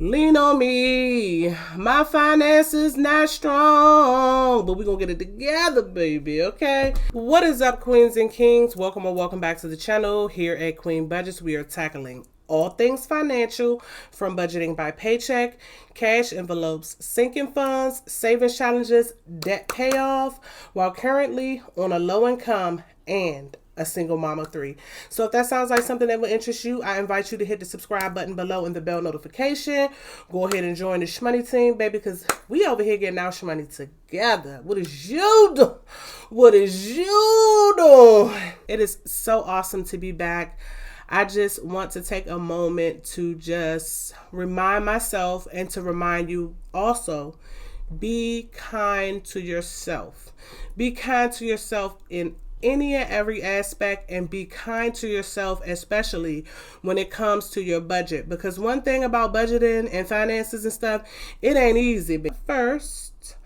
Lean on me. My finances not strong, but we're gonna get it together, baby, okay? What is up, queens and kings? Welcome or welcome back to the channel. Here at Queenbudgetz, we are tackling all things financial, from budgeting by paycheck, cash envelopes, sinking funds, savings challenges, debt payoff, while currently on a low income and a single mama 3. So if that sounds like something that would interest you, I invite you to hit the subscribe button below and the bell notification. Go ahead and join the SHMONEY team, baby, because we over here getting our SHMONEY together. What is you doing? What is you doing? It is so awesome to be back. I just want to take a moment to just remind myself and to remind you also, be kind to yourself. Be kind to yourself in any and every aspect, and be kind to yourself, especially when it comes to your budget. Because one thing about budgeting and finances and stuff, it ain't easy. But first,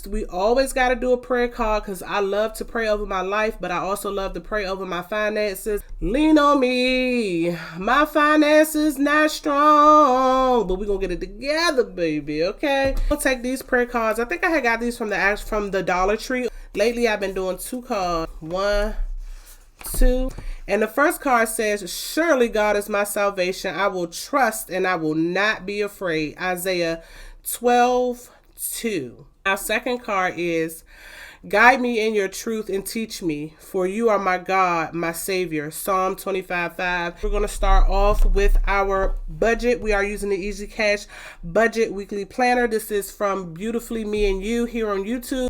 we always got to do a prayer call, because I love to pray over my life, but I also love to pray over my finances. Lean on me. My finances not strong, but we're going to get it together, baby, okay? We'll take these prayer cards. I think I had got these from the Dollar Tree. Lately, I've been doing 2 cards. 1, 2. And the first card says, surely God is my salvation. I will trust and I will not be afraid. Isaiah 12:2. Our second card is, guide me in your truth and teach me, for you are my God, my Savior. Psalm 25:5. We're going to start off with our budget. We are using the Easy Cash Budget Weekly Planner. This is from Beautifully Me and You here on YouTube.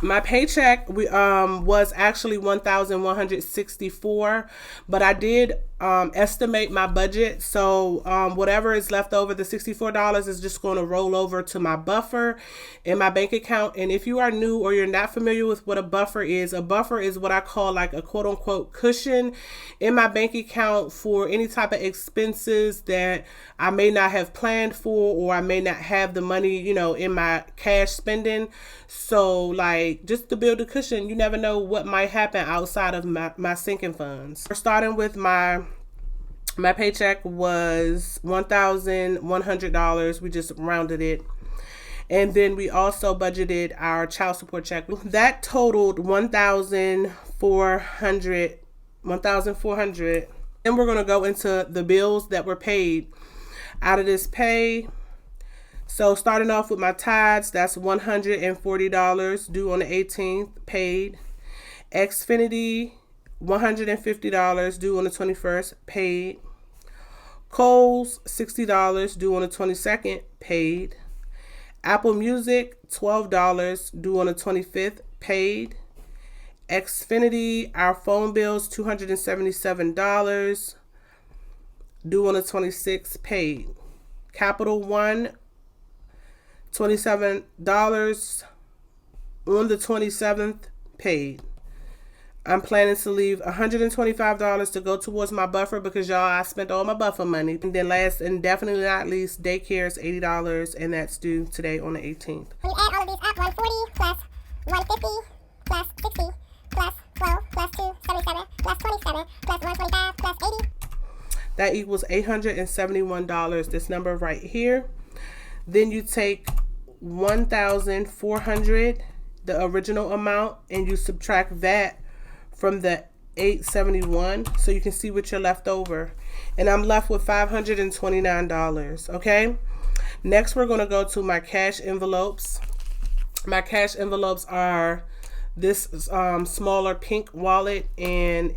My paycheck was actually $1,164, but I did estimate my budget. So whatever is left over, the $64 is just going to roll over to my buffer in my bank account. And if you are new or you're not familiar with what a buffer is what I call like a quote unquote cushion in my bank account for any type of expenses that I may not have planned for, or I may not have the money, you know, in my cash spending. So like, just to build a cushion, you never know what might happen outside of my sinking funds. We're starting with my paycheck was $1,100. We just rounded it. And then we also budgeted our child support check. That totaled $1,400. Then we're going to go into the bills that were paid out of this pay. So starting off with my tithes, that's $140 due on the 18th, paid. Xfinity, $150 due on the 21st, paid. Kohl's, $60 due on the 22nd, paid. Apple Music, $12 due on the 25th, paid. Xfinity, our phone bills, $277 due on the 26th, paid. Capital One, $27 on the 27th, paid. I'm planning to leave $125 to go towards my buffer, because y'all, I spent all my buffer money. And then last and definitely not least, daycare is $80, and that's due today on the 18th. When you add all of these up, 140 plus 150 plus 60 plus 12 plus 277 plus 27 plus 125 plus 80. That equals $871, this number right here. Then you take $1,400, the original amount, and you subtract that from the $871, so you can see what you're left over. And I'm left with $529, okay? Next, we're going to go to my cash envelopes. My cash envelopes are this smaller pink wallet, and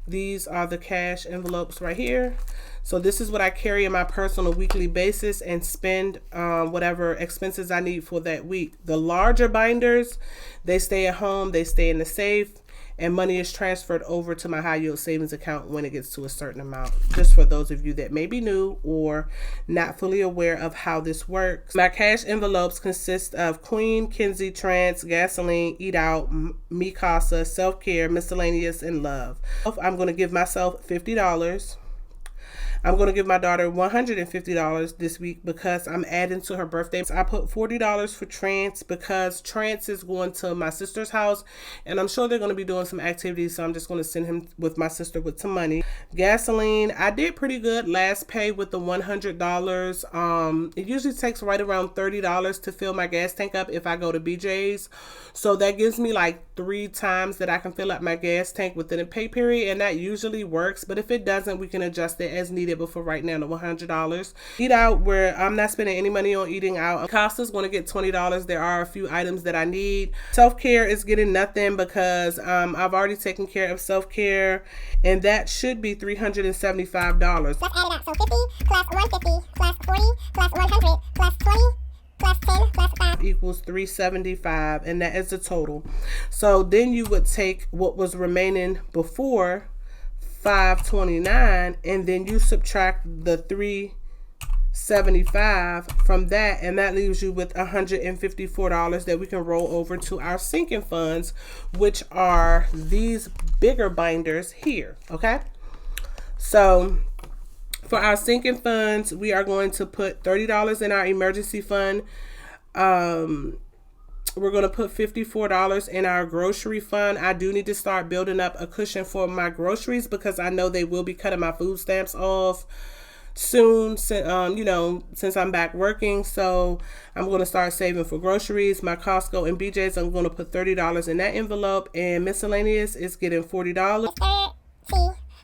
these are the cash envelopes right here. So this is what I carry in my purse on a weekly basis and spend whatever expenses I need for that week. The larger binders, they stay at home, they stay in the safe, and money is transferred over to my high yield savings account when it gets to a certain amount. Just for those of you that may be new or not fully aware of how this works. My cash envelopes consist of Queen, Kinsey, Trance, Gasoline, Eat Out, Mi Casa, Self-Care, Miscellaneous, and Love. I'm going to give myself $50. I'm going to give my daughter $150 this week because I'm adding to her birthday. So I put $40 for Trance because Trance is going to my sister's house, and I'm sure they're going to be doing some activities, so I'm just going to send him with my sister with some money. Gasoline, I did pretty good last pay with the $100. It usually takes right around $30 to fill my gas tank up if I go to BJ's. So that gives me like 3 times that I can fill up my gas tank within a pay period, and that usually works. But if it doesn't, we can adjust it as needed. But for right now, the $100. Eat out, where I'm not spending any money on eating out. Costa's going to get $20. There are a few items that I need. Self-care is getting nothing because I've already taken care of self-care, and that should be $375. Let's add it up. So 50 plus 150 plus 40 plus 100 plus 20 plus 10 plus 5 equals $375, and that is the total. So then you would take what was remaining before, $529, and then you subtract the $375 from that, and that leaves you with $154 that we can roll over to our sinking funds, which are these bigger binders here. Okay, so for our sinking funds, we are going to put $30 in our emergency fund. We're going to put $54 in our grocery fund. I do need to start building up a cushion for my groceries because I know they will be cutting my food stamps off soon, you know, since I'm back working. So I'm going to start saving for groceries. My Costco and BJ's, I'm going to put $30 in that envelope, and miscellaneous is getting $40. C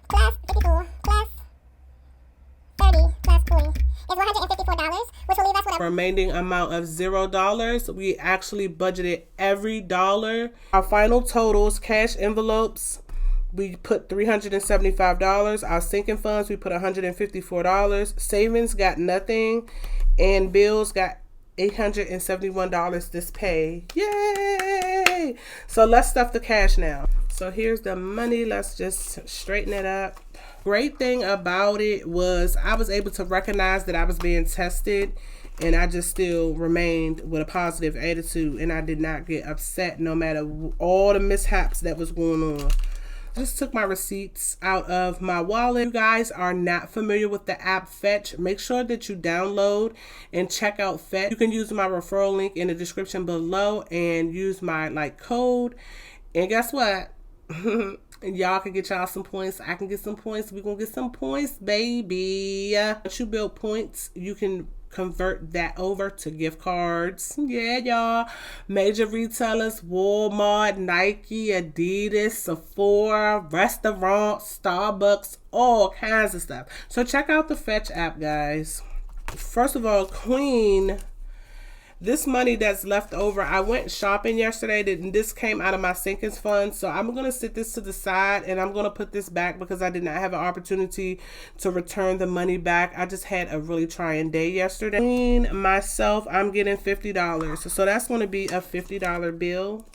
plus 54 plus 30 plus 40 is $154, which will leave us with a remaining amount of $0. We actually budgeted every dollar. Our final totals: cash envelopes, we put $375. Our sinking funds, we put $154. Savings got nothing, and bills got $871 this pay. Yay! So let's stuff the cash now. So here's the money. Let's just straighten it up. Great thing about it was I was able to recognize that I was being tested, and I just still remained with a positive attitude, and I did not get upset no matter all the mishaps that was going on. I just took my receipts out of my wallet. If you guys are not familiar with the app Fetch, make sure that you download and check out Fetch. You can use my referral link in the description below and use my code, and guess what? Y'all can get y'all some points. I can get some points. We're gonna get some points, baby. Once you build points, you can convert that over to gift cards. Yeah, y'all. Major retailers: Walmart, Nike, Adidas, Sephora, restaurants, Starbucks, all kinds of stuff. So check out the Fetch app, guys. First of all, Queen, this money that's left over, I went shopping yesterday, and this came out of my sinkings fund. So I'm going to sit this to the side, and I'm going to put this back because I did not have an opportunity to return the money back. I just had a really trying day yesterday. Myself, I'm getting $50. So that's going to be a $50 bill.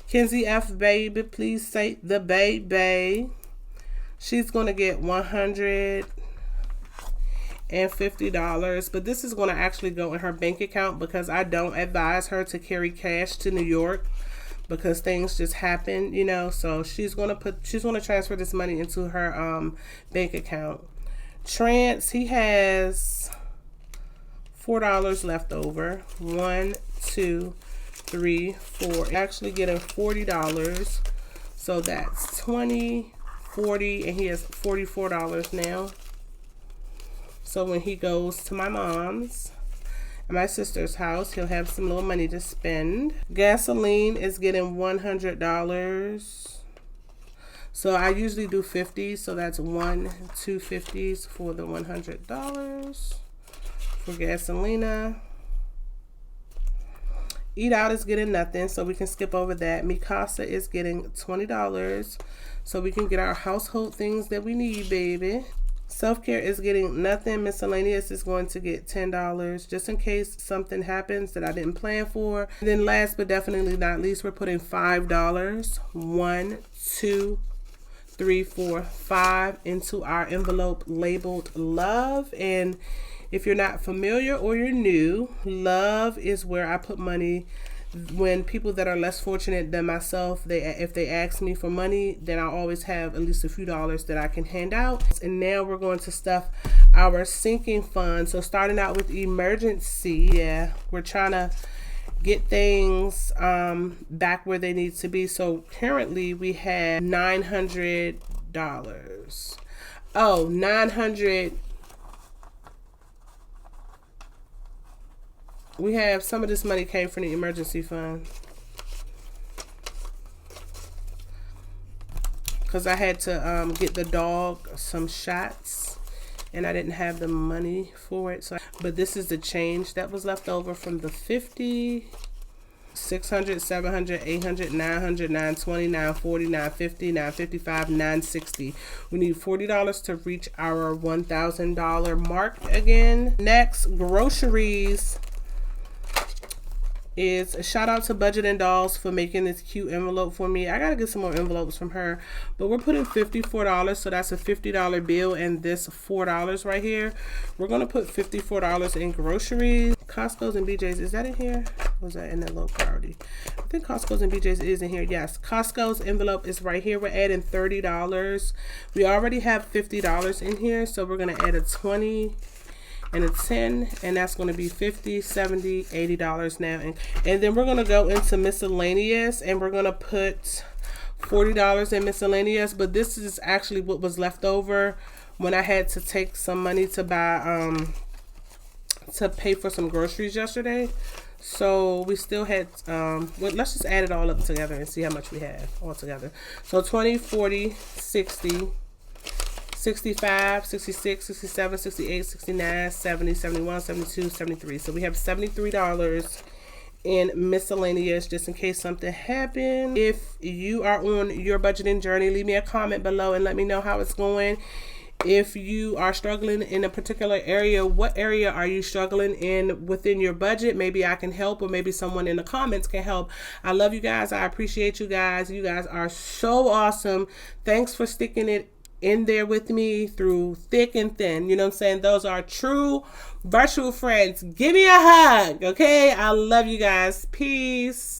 Kenzie F. Baby, please say the baby. She's going to get $150, but this is going to actually go in her bank account because I don't advise her to carry cash to New York because things just happen, you know. So she's going to transfer this money into her bank account. Trance, he has $4 left over. 1, 2, 3, 4. Actually getting $40. So that's 20, 40, and he has $44 now. So when he goes to my mom's and my sister's house, he'll have some little money to spend. Gasoline is getting $100. So I usually do 50. So that's 1, 2 50s for the $100 for gasolina. Eat out is getting nothing, so we can skip over that. Mikasa is getting $20, so we can get our household things that we need, baby. Self-care is getting nothing. Miscellaneous is going to get $10 just in case something happens that I didn't plan for. And then last but definitely not least, we're putting $5. 1, 2, 3, 4, 5 into our envelope labeled love. And if you're not familiar or you're new, love is where I put money when people that are less fortunate than myself, if they ask me for money, then I always have at least a few dollars that I can hand out. And now we're going to stuff our sinking fund. So starting out with emergency, yeah, we're trying to get things back where they need to be. So currently we have $900. Oh, 900. We have some of this money came from the emergency fund because I had to get the dog some shots and I didn't have the money for it. So, but this is the change that was left over from the 50, 600, 700, 800, 900, 920, 940, 950, 955, 960. We need $40 to reach our $1,000 mark again. Next, groceries. Is a shout out to Budget and Dolls for making this cute envelope for me. I gotta get some more envelopes from her, but we're putting $54, so that's a $50 bill, and this $4 right here. We're gonna put $54 in groceries. Costco's and BJ's, is that in here? Or was that in that low priority? I think Costco's and BJ's is in here. Yes, Costco's envelope is right here. We're adding $30. We already have $50 in here, so we're gonna add a 20 and a 10, and that's going to be $50, $70, $80 now. And then we're going to go into miscellaneous, and we're going to put $40 in miscellaneous, but this is actually what was left over when I had to take some money to buy to pay for some groceries yesterday. So we still had well, let's just add it all up together and see how much we have all together. So 20, 40, 60, 65, 66, 67, 68, 69, 70, 71, 72, 73. So we have $73 in miscellaneous just in case something happened. If you are on your budgeting journey, leave me a comment below and let me know how it's going. If you are struggling in a particular area, what area are you struggling in within your budget? Maybe I can help, or maybe someone in the comments can help. I love you guys. I appreciate you guys. You guys are so awesome. Thanks for sticking it in there with me through thick and thin. You know what I'm saying? Those are true virtual friends. Give me a hug, okay? I love you guys. Peace.